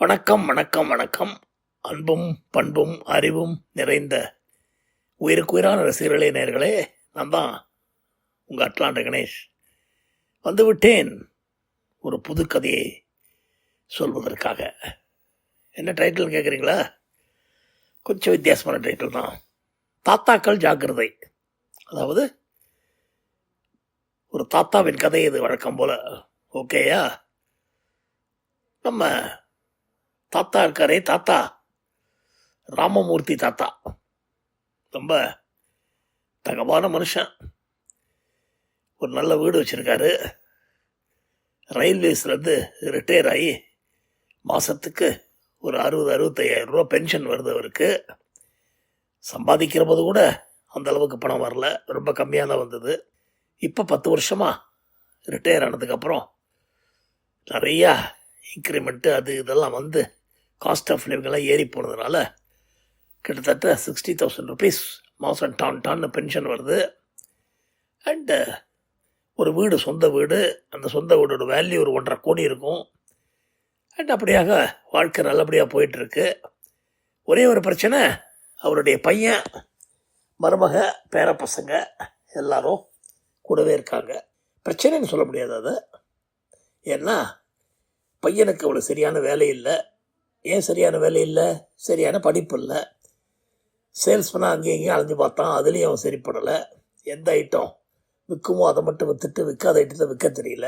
வணக்கம் வணக்கம் வணக்கம். அன்பும் பண்பும் அறிவும் நிறைந்த உயிருக்குயிரான ரசிகர்களே, நேர்களே, நான் தான் உங்கள் அட்லாண்ட கணேஷ் வந்துவிட்டேன் ஒரு புது கதையை சொல்வதற்காக. என்ன டைட்டில் கேட்குறீங்களா? கொஞ்சம் வித்தியாசமான டைட்டில் தான். தாத்தாக்கள் ஜாக்கிரதை. அதாவது ஒரு தாத்தாவின் கதை இது வழக்கம் போல். ஓகேயா? நம்ம தாத்தா இருக்காரே, தாத்தா ராமமூர்த்தி தாத்தா ரொம்ப தகவான மனுஷன். ஒரு நல்ல வீடு வச்சுருக்காரு. ரயில்வேஸ்லேருந்து ரிட்டையர் ஆகி மாதத்துக்கு ஒரு 60-65 ரூபா பென்ஷன் வருது அவருக்கு. சம்பாதிக்கிற போது கூட அந்த அளவுக்கு பணம் வரல, ரொம்ப கம்மியாக தான் வந்தது. இப்போ 10 வருஷமாக ரிட்டையர் ஆனதுக்கப்புறம் நிறையா இன்க்ரிமெண்ட்டு அது இதெல்லாம் வந்து காஸ்ட் ஆஃப் லிவிங்கெல்லாம் ஏறி போனதுனால கிட்டத்தட்ட 60,000 ருபீஸ் மாதம் டான்னு பென்ஷன் வருது. அண்டு ஒரு வீடு, சொந்த வீடு. அந்த சொந்த வீடோட வேல்யூ ஒரு 1.5 கோடி இருக்கும். அண்ட் அப்படியாக வாழ்க்கை நல்லபடியாக போயிட்டுருக்கு. ஒரே ஒரு பிரச்சனை, அவருடைய பையன், மருமக, பேரப்பசங்க எல்லாரும் கூடவே இருக்காங்க. பிரச்சனைன்னு சொல்ல முடியாது அது. ஏன்னா பையனுக்கு அவ்வளோ சரியான வேலை இல்லை. ஏன் சரியான வேலை இல்லை? சரியான படிப்பு இல்லை. சேல்ஸ்மேனாக அங்கேயும் இங்கேயும் அலைஞ்சு பார்த்தான், அதுலேயும் அவன் சரிப்படலை. எந்த ஐட்டம் விற்குமோ அதை மட்டும் விற்றுட்டு விற்காத ஐட்டத்தை விற்க தெரியல.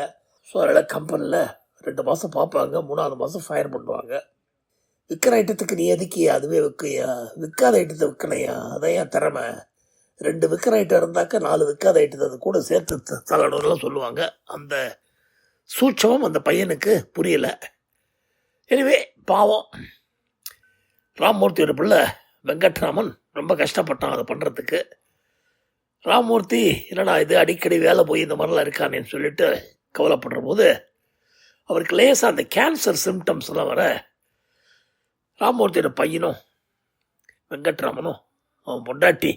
ஸோ அதனால் கம்பெனியில் 2 மாதம் பார்ப்பாங்க, 3ஆவது மாதம் ஃபயர் பண்ணுவாங்க. விற்கிற ஐட்டத்துக்கு நீ எதுக்கியா, அதுவே விற்கையா? விற்காத ஐட்டத்தை விற்கணையா? அதான் என் திறமை. 2 விற்கிற ஐட்டம் இருந்தாக்க 4 விற்காத ஐட்டத்தை அது கூட சேர்த்து தள்ளணும்லாம் சொல்லுவாங்க. அந்த சூட்சமம் அந்த பையனுக்கு புரியலை. எனவே பாவம் ராமமூர்த்தியோட பிள்ளை வெங்கட்ராமன் ரொம்ப கஷ்டப்பட்டான் அதை பண்ணுறதுக்கு. ராமமூர்த்தி என்னடா இது அடிக்கடி வேலை போய் இந்த மாதிரிலாம் இருக்கானேன்னு சொல்லிட்டு கவலைப்படுற போது அவருக்கு லேசாக அந்த கேன்சர் சிம்டம்ஸ்லாம் வர ராமமூர்த்தியோட பையனும் வெங்கட்ராமனும் அவன் பொண்டாட்டி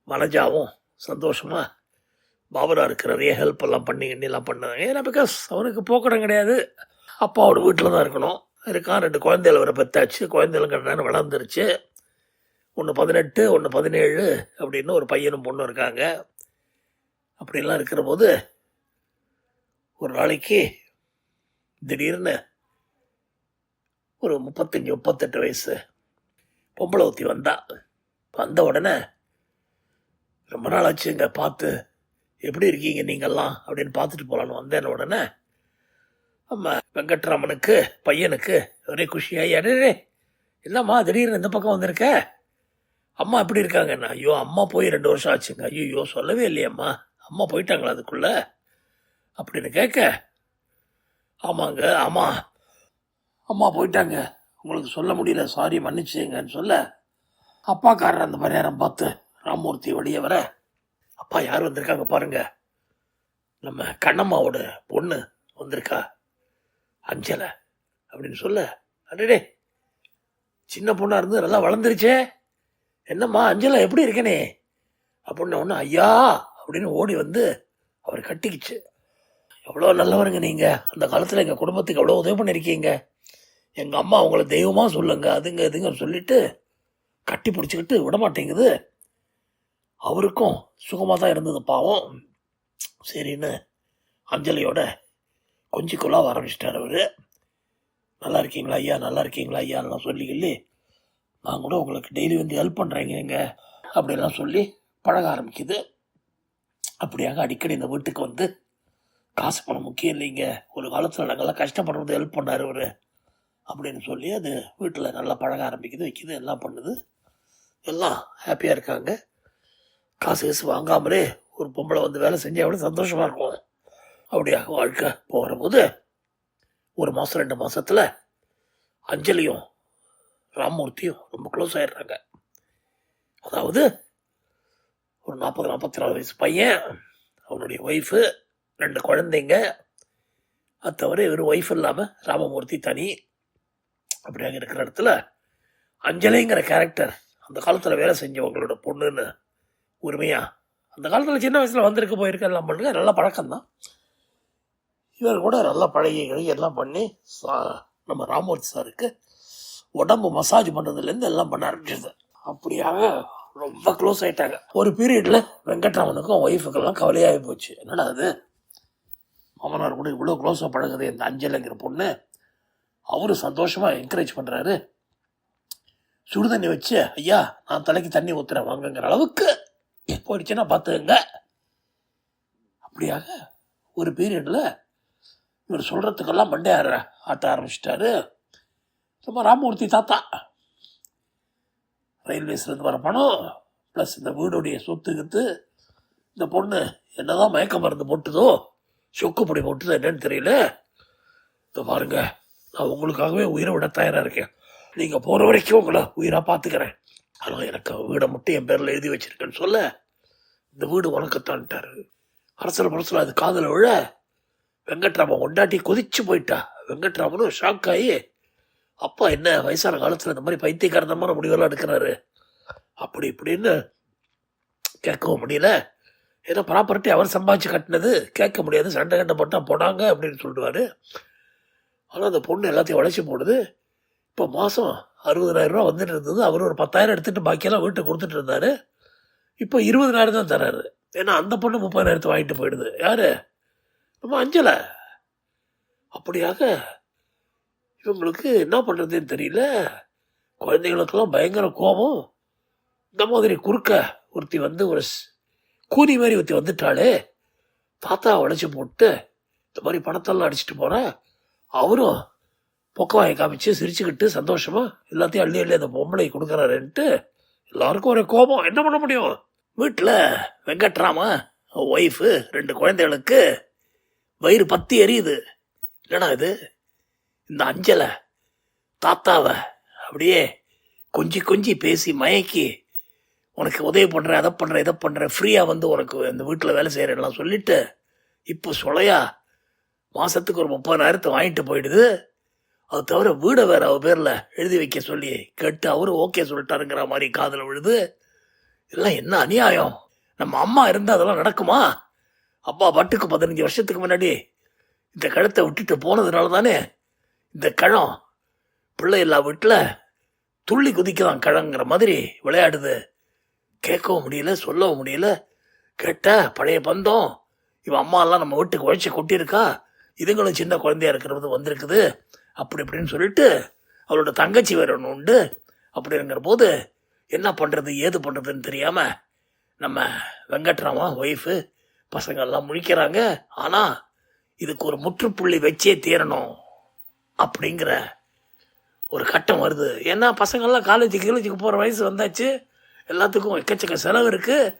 வனஜாவும் சந்தோஷமாக பாபரா இருக்கிற நிறைய ஹெல்ப் எல்லாம் எல்லாம் பண்ணாங்க. ஏன்னா பிகாஸ் அவனுக்கு போக்கடம் கிடையாது, அப்பாவோட வீட்டில் தான் இருக்கணும். இருக்கான். 2 குழந்தைகள் வர பெற்றாச்சு. குழந்தைகளுங்கிற நேரம் வளர்ந்துருச்சு. ஒன்று 18, ஒன்று 17 அப்படின்னு ஒரு பையனும் பொண்ணும் இருக்காங்க. அப்படிலாம் இருக்கிற போது ஒரு நாளைக்கு திடீர்னு ஒரு 35-38 வயசு பொம்பளை ஊற்றி வந்த உடனே ரொம்ப நாள் ஆச்சு இங்கே பார்த்து, எப்படி இருக்கீங்க நீங்கள்லாம் அப்படின்னு பார்த்துட்டு போகலான்னு வந்தேன். உடனே நம்ம வெங்கட்ராமனுக்கு பையனுக்கு ஒரே குஷியாகி, அடே என்னம்மா திடீர்னு இந்த பக்கம் வந்திருக்க, அம்மா எப்படி இருக்காங்கண்ணா? ஐயோ அம்மா போய் 2 வருஷம் ஆச்சுங்க. ஐயோ சொல்லவே இல்லையம்மா, அம்மா போயிட்டாங்களா அதுக்குள்ளே அப்படின்னு கேட்க, ஆமாங்க, ஆமாம் அம்மா போயிட்டாங்க, உங்களுக்கு சொல்ல முடியல, சாரி மன்னிச்சுங்கன்னு சொல்ல, அப்பாக்காரர் அந்த பரிகாரம் பார்த்து ராமமூர்த்தி வெளியே வர, அப்பா யார் வந்திருக்காங்க பாருங்க, நம்ம கண்ணம்மாவோட பொண்ணு வந்திருக்கா, அஞ்சலை அப்படின்னு சொல்ல, அடடே சின்ன பொண்ணாக இருந்து நல்லா வளர்ந்துருச்சே, என்னம்மா அஞ்சலை எப்படி இருக்கனே அப்படின்ன ஒன்று, ஐயா அப்படின்னு ஓடி வந்து அவர் கட்டிக்கிச்சு. எவ்வளோ நல்லவருங்க நீங்கள், அந்த காலத்தில் எங்கள் குடும்பத்துக்கு எவ்வளோ உதவி பண்ணியிருக்கீங்க, எங்கள் அம்மா அவங்கள தெய்வமாக சொல்லுங்க, அதுங்க இதுங்கன்னு சொல்லிட்டு கட்டி பிடிச்சிக்கிட்டு விட மாட்டேங்குது. அவருக்கும் சுகமாக தான் இருந்தது பாவம். சரின்னு அஞ்சலியோட கொஞ்சம் கொள்ளாக ஆரம்பிச்சிட்டார் அவர். நல்லா இருக்கீங்களா ஐயா, நல்லா இருக்கீங்களா ஐயான்லாம் சொல்லி நான் கூட உங்களுக்கு டெய்லி வந்து ஹெல்ப் பண்ணுறேங்க அப்படின்லாம் சொல்லி பழக ஆரம்பிக்குது. அப்படியாக அடிக்கடி இந்த வீட்டுக்கு வந்து, காசு பணம் முக்கியம் இல்லைங்க, ஒரு காலத்தில் நாங்கள்லாம் கஷ்டப்படுறது ஹெல்ப் பண்ணார் அவர் அப்படின்னு சொல்லி அது வீட்டில் நல்லா பழக ஆரம்பிக்குது, வைக்குது, எல்லாம் பண்ணுது. எல்லாம் ஹாப்பியாக இருக்காங்க. காசு வாங்காமலே ஒரு பொம்பளை வந்து வேலை செஞ்சால் எவ்வளோ சந்தோஷமாக இருக்கும். அப்படியாக வாழ்க்கை போகிற போது ஒரு மாதம் 2 மாதத்தில் அஞ்சலியும் ராமமூர்த்தியும் ரொம்ப க்ளோஸ் ஆகிடுறாங்க. அதாவது ஒரு 40-44 வயசு பையன், அவனுடைய ஒய்ஃபு, 2 குழந்தைங்க, அது தவிர இவர் ஒய்ஃப் இல்லாமல் ராமமூர்த்தி தனி. அப்படியாக இருக்கிற இடத்துல அஞ்சலிங்கிற கேரக்டர் அந்த காலத்தில் வேலை செஞ்சவங்களோட பொண்ணுன்னு உரிமையாக அந்த காலத்தில் சின்ன வயசில் வந்திருக்க போயிருக்க எல்லாம் பண்ணுங்க, நல்ல பழக்கம்தான். இவர் கூட நல்லா பழகி எல்லாம் பண்ணி நம்ம ராமூர்த்தி சாருக்கு உடம்பு மசாஜ் பண்ணுறதுலேருந்து எல்லாம் பண்ண ஆரம்பிச்சது. அப்படியாக ரொம்ப க்ளோஸ் ஆகிட்டாங்க. ஒரு பீரியடில் வெங்கட்ராமனுக்கும் ஒய்ஃபுக்கெல்லாம் கவலையாகி போச்சு. என்னடா அது, மாமனார் கூட இவ்வளோ க்ளோஸாக பழகுது இந்த அஞ்சலைங்கிற பொண்ணு, அவரு சந்தோஷமாக என்கரேஜ் பண்ணுறாரு, சுடுதண்ணி வச்சு ஐயா நான் தலைக்கு தண்ணி ஊற்றுறேன் வாங்கங்கிற அளவுக்கு போயிடுச்சுன்னா பார்த்துங்க. அப்படியாக ஒரு பீரியடில் இவர் சொல்கிறதுக்கெல்லாம் மண்டே ஆட்ட ஆரம்பிச்சிட்டாரு. சும்மா ராமூர்த்தி தாத்தா ரயில்வேஸ்லேருந்து வர பணம் ப்ளஸ் இந்த வீடுடைய சொத்துக்கிட்டு இந்த பொண்ணு என்னதான் மயக்க மருந்து போட்டுதோ சொக்குப்பொடி போட்டுதோ என்னன்னு தெரியல. இப்போ பாருங்க, நான் உங்களுக்காகவே உயிரை விட தயாராக இருக்கேன், நீங்கள் போகிற வரைக்கும் உங்களை உயிராக பார்த்துக்கிறேன், ஆனால் எனக்கு வீடை மட்டும் என் பேரில் எழுதி வச்சிருக்கேன்னு சொல்ல இந்த வீடு உனக்குத்தான்ட்டாரு. அரசல் பரசல் அது காதில் விழ வெங்கட்ராமன் கொண்டாட்டி கொதிச்சு போயிட்டா. வெங்கட்ராமனும் ஷாக் ஆகி, அப்பா என்ன வயசான காலத்தில் இந்த மாதிரி பைத்தியக்காரதமான முடிவெல்லாம் எடுக்கிறாரு அப்படி இப்படின்னு கேட்கவும் முடியல. ஏன்னா ப்ராப்பர்ட்டி அவர் சம்பாதிச்சு கட்டினது, கேட்க முடியாது, சண்டை கண்டை போட்டால் போனாங்க அப்படின்னு சொல்லிடுவார். ஆனால் அந்த பொண்ணு எல்லாத்தையும் உழைச்சி போடுது. இப்போ மாதம் 60,000 ரூபா வந்துட்டு இருந்தது. அவர் ஒரு 10,000 எடுத்துகிட்டு பாக்கியெல்லாம் வீட்டுக்கு கொடுத்துட்டு இருந்தார். இப்போ 20,000 தான் தராரு. ஏன்னா அந்த பொண்ணு 30,000 வாங்கிட்டு போயிடுது. யார், நம்ம அஞ்சலை. அப்படியாக இவங்களுக்கு என்ன பண்ணுறதுன்னு தெரியல. குழந்தைங்களுக்கெல்லாம் பயங்கர கோபம். இந்த மாதிரி குறுக்க ஒருத்தி வந்து ஒரு கூனி மாதிரி ஒருத்தி வந்துட்டாலே, தாத்தா உழைச்சி போட்டு இந்த மாதிரி பணத்தெல்லாம் அடிச்சுட்டு போகிறா. அவரும் பொக்கவாயை காமிச்சு சிரிச்சுக்கிட்டு சந்தோஷமாக எல்லாத்தையும் அள்ளி அள்ளி அந்த பொம்பளை கொடுக்குறாருன்ட்டு எல்லாருக்கும் ஒரு கோபம். என்ன பண்ண முடியும்? வீட்டில் வெங்கட்ராம ஒய்ஃபு 2 குழந்தைகளுக்கு வயிறு பத்தி எரியுது. இல்லைனா இது இந்த அஞ்சலை தாத்தாவை அப்படியே கொஞ்சி கொஞ்சி பேசி மயக்கி உனக்கு உதவி பண்ணுறேன், அதை பண்ணுறேன், இதை பண்ணுறேன், ஃப்ரீயாக வந்து உனக்கு இந்த வீட்டில் வேலை செய்கிறேன்லாம் சொல்லிவிட்டு இப்போ சொலையா மாதத்துக்கு ஒரு 30,000 வாங்கிட்டு போயிடுது. அது தவிர வீடை வேறு அவ பேரில் எழுதி வைக்க சொல்லி கேட்டு அவரும் ஓகே சொல்லிட்டாருங்கிற மாதிரி காதில் விழுது. இதெல்லாம் என்ன அநியாயம்? நம்ம அம்மா இருந்தால் அதெல்லாம் நடக்குமா? அப்பா பாட்டுக்கு 15 வருஷத்துக்கு முன்னாடி இந்த கழுத்தை விட்டுட்டு போனதுனால தானே இந்த கழம் பிள்ளை இல்லா வீட்டில் துள்ளி குதிக்கலாம் கழங்கிற மாதிரி விளையாடுது. கேட்கவும் முடியல, சொல்லவும் முடியல. கேட்ட பழைய பந்தம், இவன் அம்மாலாம் நம்ம வீட்டுக்கு உழைச்சி கொட்டியிருக்கா, இதுங்களும் சின்ன குழந்தையா இருக்கிறது வந்திருக்குது அப்படி இப்படின்னு சொல்லிட்டு அவளோட தங்கச்சி வேற ஒன்று உண்டு. அப்படிங்கிற போது என்ன பண்ணுறது ஏது பண்ணுறதுன்னு தெரியாமல் நம்ம வெங்கட்ராமா ஒய்ஃபு பசங்கள்லாம் முழிக்கிறாங்க. ஆனால் இதுக்கு ஒரு முற்றுப்புள்ளி வச்சே தீரணும் அப்படிங்கிற ஒரு கட்டம் வருது. ஏன்னா பசங்கள்லாம் காலேஜுக்கு போகிற வயசு வந்தாச்சு, எல்லாத்துக்கும் எக்கச்சக்க செலவு இருக்குது.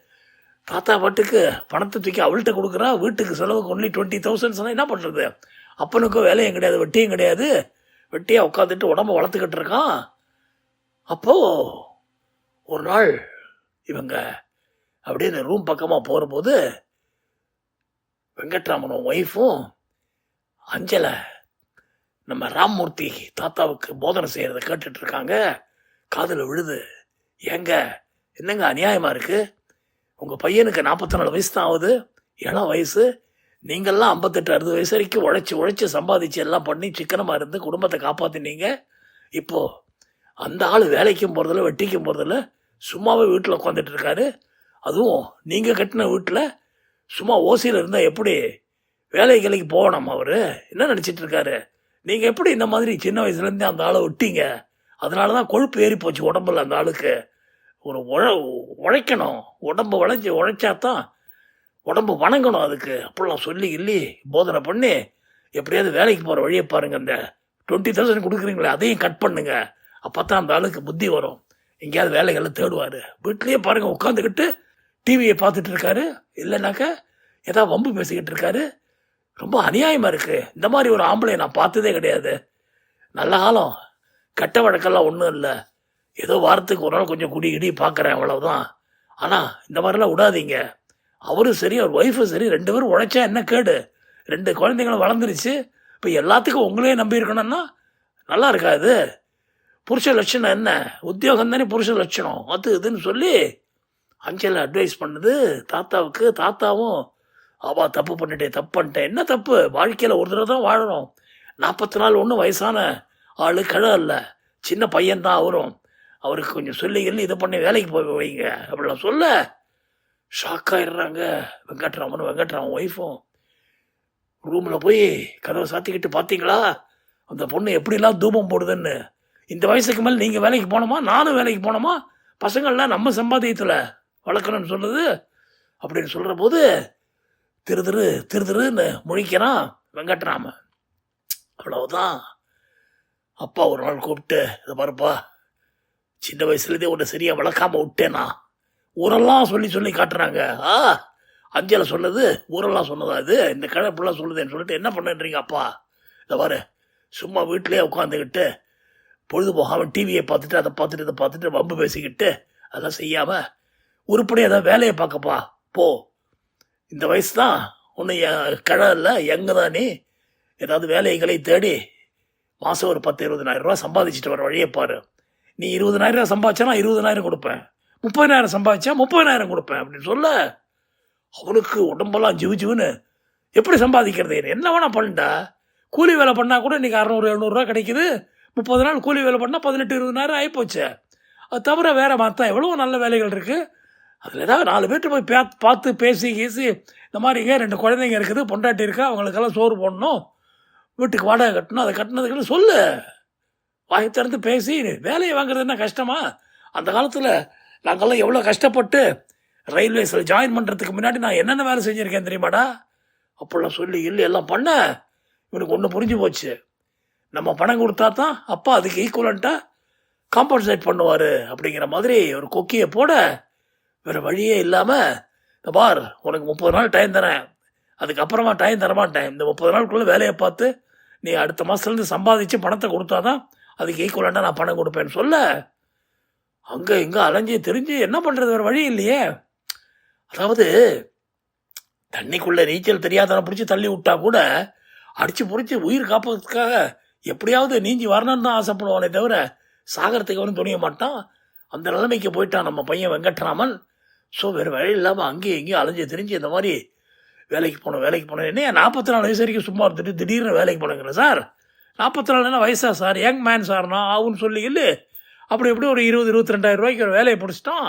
தாத்தா பாட்டுக்கு பணத்தை தூக்கி அவள்கிட்ட கொடுக்குறா, வீட்டுக்கு செலவுக்கு ஒன்லி 20,000 சொன்னால் என்ன பண்ணுறது? அப்பனுக்கும் வேலையும் கிடையாது, வெட்டியும் கிடையாது, வெட்டியாக உட்காந்துட்டு உடம்ப வளர்த்துக்கிட்டு இருக்கான். அப்போது ஒரு நாள் இவங்க அப்படின்னு ரூம் பக்கமாக போகிறபோது வெங்கட்ராமனும் ஒய்ஃபும் அஞ்சலை நம்ம ராமமூர்த்தி தாத்தாவுக்கு போதனை செய்கிறத கேட்டுட்டு இருக்காங்க. காதில் விழுது. ஏங்க என்னங்க அநியாயமாக இருக்குது? உங்கள் பையனுக்கு 44 வயசு தான் ஆகுது, இளம் வயசு. நீங்கள்லாம் 58-60 வயசு வரைக்கும் உழைச்சி சம்பாதிச்சு எல்லாம் பண்ணி சிக்கனமாக இருந்து குடும்பத்தை காப்பாற்றினீங்க. இப்போது அந்த ஆள் வேலைக்கும் போகிறதில்ல, வெட்டிக்கும் போகிறதில்ல, சும்மாவே வீட்டில் உட்காந்துட்டு இருக்காரு. அதுவும் நீங்கள் கட்டின வீட்டில் சும்மா ஓசியில் இருந்தால் எப்படி வேலைக்கு போகணும்? அவர் என்ன நினச்சிட்டு இருக்காரு? நீங்கள் எப்படி இந்த மாதிரி சின்ன வயசுலேருந்தே அந்த ஆளை விட்டீங்க? அதனால தான் கொழுப்பு ஏறி போச்சு உடம்புல. அந்த ஆளுக்கு ஒரு உழைக்கணும், உடம்பு உழைச்சாதான் உடம்பு வணங்கணும். அதுக்கு அப்படிலாம் சொல்லி இல்லி போதனை பண்ணி எப்படியாவது வேலைக்கு போகிற வழியை பாருங்கள். அந்த 20,000 கொடுக்குறீங்களே அதையும் கட் பண்ணுங்க. அப்போ தான் அந்த ஆளுக்கு புத்தி வரும், எங்கேயாவது வேலைகள்லாம் தேடுவார். வீட்லேயே பாருங்கள் உட்காந்துக்கிட்டு டிவியை பார்த்துட்டு இருக்காரு, இல்லைனாக்கா ஏதாவது வம்பு பேசிக்கிட்டு இருக்காரு. ரொம்ப அநியாயமாக இருக்குது. இந்த மாதிரி ஒரு ஆம்பளையை நான் பார்த்ததே கிடையாது. நல்ல காலம், கெட்ட வழக்கெல்லாம் ஒன்றும் இல்லை, ஏதோ வாரத்துக்கு ஒரு நாள் கொஞ்சம் குடி பார்க்குறேன், அவ்வளவுதான். ஆனால் இந்த மாதிரிலாம் விடாதீங்க. அவரும் சரி அவர் ஒய்ஃபும் சரி 2 பேரும் உழைச்சா என்ன கேடு? 2 குழந்தைங்களும் வளர்ந்துருச்சு. இப்போ எல்லாத்துக்கும் உங்களே நம்பி இருக்கணும்னா நல்லா இருக்காது. புருஷ லட்சணம் என்ன? உத்தியோகம் தானே புருஷ லட்சணம். அது இதுன்னு சொல்லி அஞ்சலை அட்வைஸ் பண்ணுது தாத்தாவுக்கு. தாத்தாவும் அவா தப்பு பண்ணிட்டேன். என்ன தப்பு? வாழ்க்கையில் ஒரு தடவை தான் வாழணும். 40 நாள் ஒன்றும் வயசான ஆளு கிழ இல்லை, சின்ன பையன்தான் அவரும். அவருக்கு கொஞ்சம் சொல்லி இது பண்ணி வேலைக்கு போய் வைங்க அப்படிலாம் சொல்ல ஷாக் ஆயிடுறாங்க வெங்கட்ராமனும் வெங்கட்ராமன் ஒய்ஃபும். ரூமில் போய் கதவை சாத்திக்கிட்டு பார்த்தீங்களா அந்த பொண்ணு எப்படிலாம் தூபம் போடுதுன்னு. இந்த வயசுக்கு மேலே நீங்கள் வேலைக்கு போனோமா, நானும் வேலைக்கு போனோமா, பசங்கள்லாம் நம்ம சம்பாத்தியத்தில் வளர்க்கணும்னு சொல்லுது அப்படின்னு சொல்கிற போது திருதுருன்னு முழிக்கிறான் வெங்கட்ராமன். அவ்வளவுதான். அப்பா ஒரு நாள் கூப்பிட்டு, இதை பாருப்பா, சின்ன வயசுலேருந்தே ஒன்று சரியாக வளர்க்காம விட்டேனா, ஊரெல்லாம் சொல்லி சொல்லி காட்டுறாங்க. அஞ்சலை சொன்னது ஊரெல்லாம் சொன்னதா இது, இந்த கிழப்புலாம் சொல்லுதுன்னு சொல்லிட்டு என்ன பண்ணுன்றீங்க அப்பா? இதை பாரு, சும்மா வீட்டிலே உட்காந்துக்கிட்டு பொழுது போகாமல் டிவியை பார்த்துட்டு அதை பார்த்துட்டு இதை பார்த்துட்டு வம்பு பேசிக்கிட்டு அதெல்லாம் செய்யாமல் உருப்படியாக ஏதாவது வேலையை பார்க்கப்பா போ. இந்த வயசு தான் ஒன்றும் கிழ இல்லை, எங்கே தான் நீ ஏதாவது வேலைகளை தேடி மாதம் ஒரு 10-20,000 ரூபா சம்பாதிச்சுட்டு வர வழியை பாரு. நீ 20,000 ரூபா சம்பாதிச்சா நான் 20,000 கொடுப்பேன், 30,000 சம்பாதிச்சா 30,000 கொடுப்பேன் அப்படின்னு சொல்ல அவனுக்கு உடம்பெல்லாம் ஜிவுன்னு. எப்படி சம்பாதிக்கிறது, என்ன வேணா பண்ணுடா, கூலி வேலை பண்ணால் கூட இன்றைக்கி 600-700 ரூபா கிடைக்குது, 30 நாள் கூலி வேலை பண்ணால் 18-20,000 ஆகிப்போச்சு. அது தவிர வேறு மற்ற எவ்வளோ நல்ல வேலைகள் இருக்குது, அதில் ஏதாவது 4 பேர்ட்டு போய் பார்த்து பேசி இந்த மாதிரிங்க 2 குழந்தைங்க இருக்குது, பொண்டாட்டி இருக்கா, அவங்களுக்கெல்லாம் சோறு போடணும், வீட்டுக்கு வாடகை கட்டணும், அதை கட்டினதுக்குன்னு சொல்லு. வாங்கி திறந்து பேசி வேலையை வாங்குறது என்ன கஷ்டமா? அந்த காலத்தில் நாங்கள்லாம் எவ்வளோ கஷ்டப்பட்டு ரயில்வேஸில் ஜாயின் பண்ணுறதுக்கு முன்னாடி நான் என்னென்ன வேலை செஞ்சுருக்கேன் தெரியுமாடா? அப்படிலாம் சொல்லி எல்லாம் பண்ண இவனுக்கு ஒன்று புரிஞ்சு போச்சு. நம்ம பணம் கொடுத்தா தான் அப்பா அதுக்கு ஈக்குவலண்ட்டாக காம்பன்சேட் பண்ணுவார் அப்படிங்கிற மாதிரி ஒரு கொக்கியை போட வேறு வழியே இல்லாமல், இந்த பார் உனக்கு 30 நாள் டைம் தரேன், அதுக்கப்புறமா டைம் தரமாட்டேன், இந்த 30 நாளுக்குள்ளே வேலையை பார்த்து நீ அடுத்த மாதத்துலேருந்து சம்பாதிச்சு பணத்தை கொடுத்தா தான் அதுக்கு ஈக்குவலண்ட்டாக நான் பணம் கொடுப்பேன்னு சொல்ல அங்கே இங்கே அலைஞ்சி தெரிஞ்சு என்ன பண்ணுறது, வேறு வழி இல்லையே. அதாவது தண்ணிக்குள்ளே நீச்சல் தெரியாதவனை பிடிச்சி தள்ளி விட்டா கூட அடித்து பிடிச்சி உயிர் காப்பதுக்காக எப்படியாவது நீஞ்சி வரணும்னு தான் ஆசைப்படுவானே தவிர சாகரத்துக்கு அவனும் துணிய மாட்டான். அந்த நிலைமைக்கு போயிட்டான் நம்ம பையன் வெங்கட்ராமன். ஸோ வேறு வழி இல்லாமல் அங்கேயும் இங்கேயும் அலைஞ்சி தெரிஞ்சு இந்த மாதிரி வேலைக்கு போனேன். என்ன 44 வயசு வரைக்கும் சும்மா இருந்துட்டு திடீர்னு வேலைக்கு போனேங்கிறேன் சார். 44 என்ன வயசா சார், யங் மேன் சார் நான் ஆகுன்னு சொல்லி இல்லை. அப்படி எப்படி ஒரு 20-22,000 ரூபாய்க்கு ஒரு வேலையை பிடிச்சிட்டான்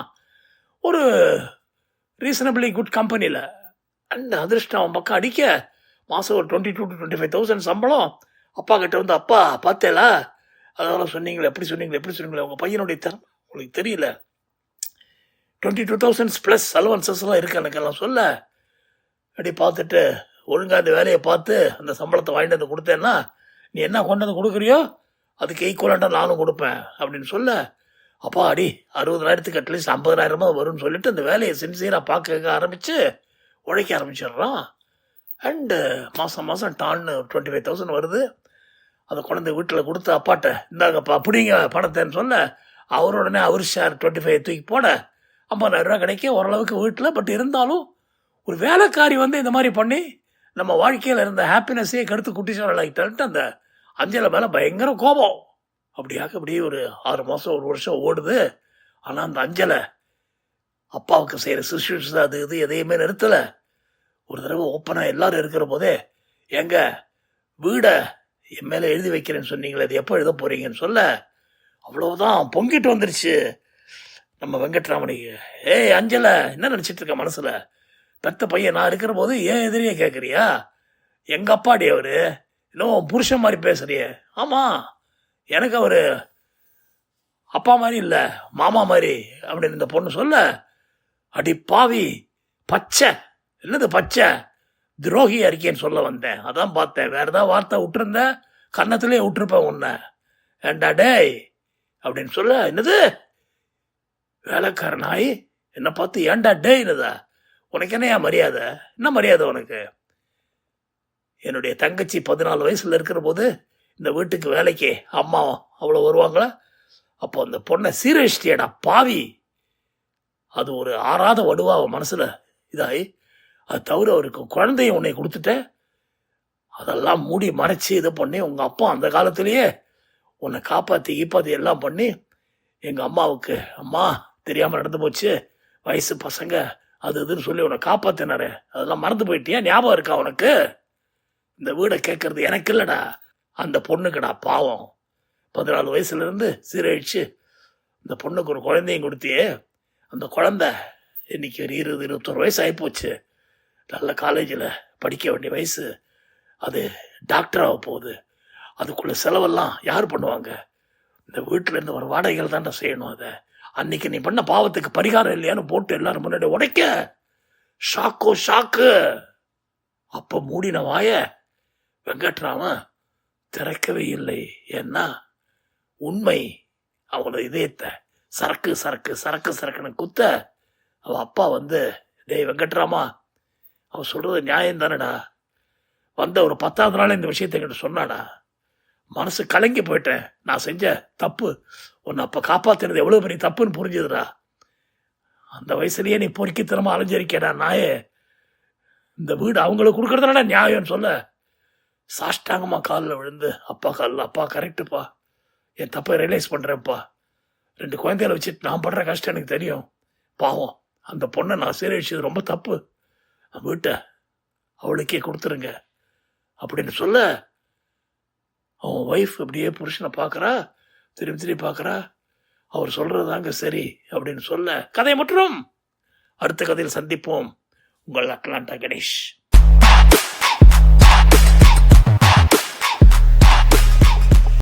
ஒரு ரீசனபிளி குட் கம்பெனியில். அண்ட் அதிர்ஷ்டம் அவன் பக்கம் அடிக்க மாதம் ஒரு 22,000-25,000 சம்பளம். அப்பா கிட்ட வந்து, அப்பா பார்த்தேலா அதெல்லாம் சொன்னீங்களே, எப்படி சொன்னீங்களே உங்கள் பையனுடைய திறமை உங்களுக்கு தெரியல, 22,000 ப்ளஸ் அலவன்சஸ்லாம் இருக்குது எனக்கெல்லாம் சொல்ல. அப்படி பார்த்துட்டு ஒழுங்காக அந்த வேலையை பார்த்து அந்த சம்பளத்தை வாங்கிட்டு வந்து கொடுத்தேன்னா நீ என்ன கொண்டு வந்து கொடுக்குறியோ அதுக்கு ஈக்குவலண்ட்டாக நானும் கொடுப்பேன் அப்படின்னு சொல்ல, அப்பா அடி 60,000க்கு அட்லீஸ்ட் 50,000 வரும்னு சொல்லிட்டு அந்த வேலையை சின்சியராக பார்க்க ஆரம்பித்து உழைக்க ஆரம்பிச்சிடுறான். அண்டு மாதம் டான்னு 25,000 வருது. அதை கொண்டு வீட்டில் கொடுத்து அப்பாட்ட இந்தாங்கப்பா அப்படிங்க பணத்தைன்னு சொல்ல அவருடனே அவர் ஷேர் 25 தூக்கி போட 50,000 ரூபா கிடைக்க ஓரளவுக்கு வீட்டில். பட் இருந்தாலும் ஒரு வேலைக்காரி வந்து இந்த மாதிரி பண்ணி நம்ம வாழ்க்கையில் இருந்த ஹாப்பினஸ்ஸே கருத்து குட்டிச்சாலாகிட்டான்ட்டு அந்த அஞ்சலை மேலே பயங்கர கோபம். அப்படியே ஒரு 6 மாதம் 1 வருஷம் ஓடுது. ஆனால் அந்த அஞ்சலை அப்பாவுக்கு செய்கிற சிசுஸ் அது இது எதையுமே நிறுத்தலை. ஒரு தடவை ஓப்பனாக எல்லாரும் இருக்கிற போதே எங்க வீடை என் மேலே எழுதி வைக்கிறேன்னு சொன்னீங்களே, அது எப்போ எழுத போகிறீங்கன்னு சொல்ல அவ்வளவுதான் பொங்கிட்டு வந்துருச்சு நம்ம வெங்கட்ராமனுக்கு. ஏய் அஞ்சலை, என்ன நினச்சிட்டு இருக்க மனசில்? பெத்த பையன் நான் இருக்கிற போது ஏன் எதிரியே கேட்குறியா? எங்கள் அப்பாடி அவர் இன்னும் புருஷன் மாதிரி பேசுறியே. ஆமாம், எனக்கு அவர் அப்பா மாதிரி இல்லை மாமா மாதிரி அப்படின்னு இந்த பொண்ணு சொல்ல, அடி பாவி பச்சை, என்னது பச்சை துரோகி அறிக்கைன்னு சொல்ல வந்தேன், அதான் பார்த்தேன். வேறு ஏதாவது வார்த்தை விட்டுருந்தேன் கன்னத்திலே விட்டுருப்பேன் உன்னை. ஏண்டா டேய் அப்படின்னு சொல்ல, என்னது வேலைக்கார நாய் என்னை பார்த்து ஏண்டா டேய்னுதா? உனக்கு என்னையா மரியாதை? என்ன மரியாதை உனக்கு? என்னுடைய தங்கச்சி 14 வயசில் இருக்கிற போது இந்த வீட்டுக்கு வேலைக்கு அம்மா அவ்வளோ வருவாங்களா? அப்போ அந்த பொண்ணை சீரழிச்சிட்டியடா பாவி. அது ஒரு ஆறாத வடுவா அவன் மனசில் இதாகி, அது தவிர அவருக்கு குழந்தைய உன்னை கொடுத்துட்டேன், அதெல்லாம் மூடி மறைச்சி இதை பண்ணி உங்கள் அப்பா அந்த காலத்திலேயே உன்னை காப்பாற்றி எல்லாம் பண்ணி எங்கள் அம்மாவுக்கு அம்மா தெரியாமல் நடந்து போச்சு, வயசு பசங்க அது இதுன்னு சொல்லி உன்னை காப்பாற்றினாரு, அதெல்லாம் மறந்து போயிட்டியா? ஞாபகம் இருக்கா உனக்கு? இந்த வீடை கேட்கறது எனக்கு இல்லைடா, அந்த பொண்ணுக்குடா பாவம். 14 வயசுலேருந்து சீரழிச்சு இந்த பொண்ணுக்கு ஒரு குழந்தையும் கொடுத்தியே, அந்த குழந்தை இன்னைக்கு ஒரு 20-21 வயசு ஆகிப்போச்சு. நல்ல காலேஜில் படிக்க வேண்டிய வயசு. அது டாக்டராக போகுது. அதுக்குள்ள செலவெல்லாம் யார் பண்ணுவாங்க? இந்த வீட்டில் இருந்து ஒரு வாடகைகள் தான்டா செய்யணும். அதை அன்னைக்கு நீ பண்ண பாவத்துக்கு பரிகாரம் இல்லையான்னு போட்டு எல்லாரும் முன்னாடி உடைக்க ஷாக்கோ ஷாக்கு. அப்போ மூடின வாய வெங்கட்ராமன் திறக்கவே இல்லை. ஏன்னா உண்மை அவனோட இதயத்தை சரக்கு சரக்கு சரக்கு சரக்குன்னு குத்த அவன் அப்பா வந்து, டேய் வெங்கட்ராமா, அவன் சொல்றது நியாயம் தானடா, வந்த ஒரு 10வது நாள் இந்த விஷயத்தை என்கிட்ட சொன்னாடா, மனசு கலங்கி போயிட்டேன். நான் செஞ்ச தப்பு உன்னை அப்போ காப்பாற்றினது எவ்வளோ பெரிய தப்புன்னு புரிஞ்சுதுடா. அந்த வயசுலயே நீ பொறுக்கித்தனமா அலைஞ்சிருக்கேடா நாயே. இந்த வீடு அவங்களுக்கு கொடுக்கறதுனால நியாயம்னு சொல்ல சாஷ்டாங்கமாக காலில் விழுந்து, அப்பா காலில், அப்பா கரெக்டுப்பா, என் தப்பை ரியலைஸ் பண்ணுறேன்ப்பா. 2 குழந்தைகளை வச்சுட்டு நான் படுற கஷ்டம் எனக்கு தெரியும். பாவம் அந்த பொண்ணை நான் சீரழிச்சது ரொம்ப தப்பு. வீட்டை அவளுக்கே கொடுத்துருங்க அப்படின்னு சொல்ல, அவன் ஒய்ஃப் அப்படியே புருஷனை பார்க்குறா, திரும்பி திரும்பி பார்க்குறா. அவர் சொல்கிறது தாங்க சரி அப்படின்னு சொல்ல, கதை மற்றும் அடுத்த கதையில் சந்திப்போம். உங்கள் அட்லாண்டா கணேஷ்.